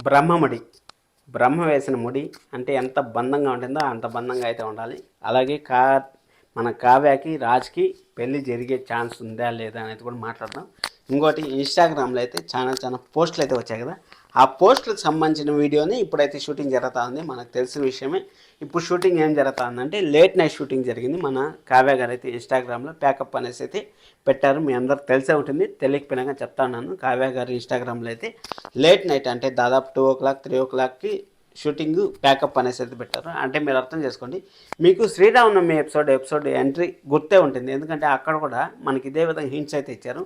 బ్రహ్మముడి బ్రహ్మ వేసిన ముడి అంటే ఎంత బంధంగా ఉంటుందో అంత బంధంగా అయితే ఉండాలి. అలాగే మన కావ్యకి రాజ్కి పెళ్ళి జరిగే ఛాన్స్ ఉందా లేదా అనేది కూడా మాట్లాడదాం. ఇంకోటి ఇన్స్టాగ్రామ్లో అయితే చాలా పోస్టులు అయితే వచ్చాయి కదా, ఆ పోస్టులకు సంబంధించిన వీడియోని ఇప్పుడైతే షూటింగ్ జరుగుతూ ఉంది. మనకు తెలిసిన విషయమే. ఇప్పుడు షూటింగ్ ఏం జరుగుతూ ఉందంటే లేట్ నైట్ షూటింగ్ జరిగింది. మన కావ్య గారు అయితే ఇన్స్టాగ్రామ్లో ప్యాకప్ అనేసి అయితే పెట్టారు. మీ అందరికి తెలిసే ఉంటుంది, తెలియకపోయినా చెప్తా ఉన్నాను. కావ్య గారు ఇన్స్టాగ్రామ్లో అయితే లేట్ నైట్ అంటే దాదాపు 2 o'clock 3 o'clockకి షూటింగ్ ప్యాకప్ అనేసి అయితే పెట్టారు. అంటే మీరు అర్థం చేసుకోండి, మీకు శ్రీరామనవమి ఎపిసోడ్ ఎంట్రీ గుర్తే ఉంటుంది. ఎందుకంటే అక్కడ కూడా మనకి ఇదే విధంగా హింట్స్ అయితే ఇచ్చారు.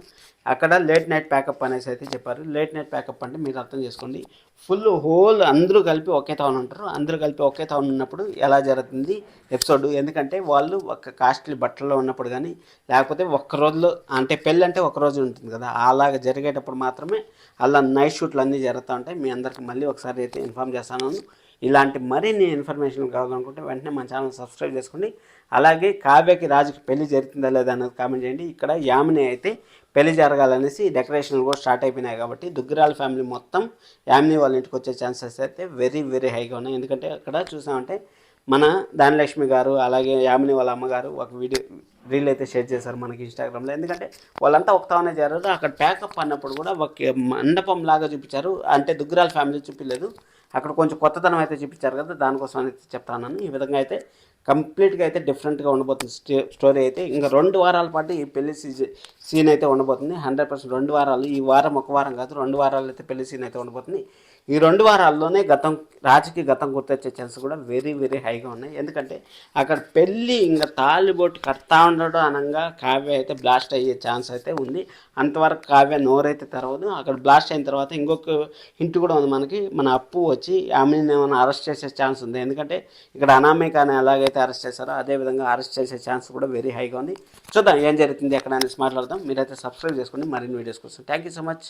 అక్కడ లేట్ నైట్ ప్యాకప్ అనేసి అయితే చెప్పారు. లేట్ నైట్ ప్యాకప్ అంటే మీరు అర్థం చేసుకోండి, హోల్ అందరూ కలిపి ఒకే టౌన్ ఉంటారు. అందరూ కలిపి ఒకే టౌన్ ఉన్నప్పుడు ఎలా జరుగుతుంది ఎపిసోడ్. ఎందుకంటే వాళ్ళు ఒక కాస్ట్లీ బట్టల్లో ఉన్నప్పుడు కానీ, లేకపోతే ఒక్క రోజులో అంటే పెళ్ళి అంటే ఒక రోజు ఉంటుంది కదా, అలాగ జరిగేటప్పుడు మాత్రమే అలా నైట్ షూట్లు అన్నీ జరుగుతూ ఉంటాయి. మీ అందరికి మళ్ళీ ఒకసారి అయితే ఇన్ఫామ్ చేస్తాను. ఇలాంటి మరిన్ని ఇన్ఫర్మేషన్ కావాలనుకుంటే వెంటనే మన ఛానల్ సబ్స్క్రైబ్ చేసుకోండి. అలాగే కావ్యకి రాజుకి పెళ్లి జరుగుతుందా లేదా అన్నది కామెంట్ చేయండి. ఇక్కడ యామిని అయితే పెళ్లి జరగాలనేసి డెకరేషన్లు కూడా స్టార్ట్ అయిపోయినాయి కాబట్టి దుగ్గిరాల ఫ్యామిలీ మొత్తం యామిని వాళ్ళ ఇంటికి వచ్చే ఛాన్సెస్ అయితే వెరీ వెరీ హైగా ఉన్నాయి. ఎందుకంటే అక్కడ చూసామంటే మన ధనలక్ష్మి గారు అలాగే యామిని వాళ్ళ అమ్మగారు ఒక రీల్ అయితే షేర్ చేశారు మనకి ఇన్స్టాగ్రామ్లో. ఎందుకంటే వాళ్ళంతా ఒకతానే చేరారు. అక్కడ ప్యాకప్ అన్నప్పుడు కూడా ఒక మండపం లాగా చూపించారు. అంటే దుగ్గిరాల ఫ్యామిలీ చూపించలేదు, అక్కడ కొంచెం కొత్తదనం అయితే చూపించారు కదా, దానికోసం అయితే చెప్తాను. ఈ విధంగా అయితే కంప్లీట్గా అయితే డిఫరెంట్గా ఉండబోతుంది స్టోరీ అయితే. ఇంకా 2 వారాల పాటు ఈ పెళ్లి సీన్ అయితే ఉండబోతుంది. 100% 2 వారాలు, ఈ వారం ఒక వారం కాదు, 2 వారాలు అయితే పెళ్లి సీన్ అయితే ఉండబోతుంది. ఈ 2 వారాల్లోనే రాజుకి గతం గుర్తొచ్చే ఛాన్స్ కూడా వెరీ వెరీ హైగా ఉన్నాయి. ఎందుకంటే అక్కడ పెళ్ళి ఇంకా తాళిబొట్టు కడతా ఉండడం అనగా కావ్య అయితే బ్లాస్ట్ అయ్యే ఛాన్స్ అయితే ఉంది. అంతవరకు కావ్య నోరైతే తెరవదు. అక్కడ బ్లాస్ట్ అయిన తర్వాత ఇంకొక హింట్ కూడా ఉంది మనకి, మన అప్పు వచ్చి ఆమెను ఏమైనా అరెస్ట్ చేసే ఛాన్స్ ఉంది. ఎందుకంటే ఇక్కడ అనామికని ఎలాగైతే అరెస్ట్ చేశారో అదేవిధంగా అరెస్ట్ చేసే ఛాన్స్ కూడా వెరీ హైగా ఉంది. చూద్దాం ఏం జరుగుతుంది ఎక్కడ అనేసి మాట్లాడదాం. మీరైతే సబ్స్క్రైబ్ చేసుకోండి మరిన్ని వీడియోస్ కోసం. Thank you so much.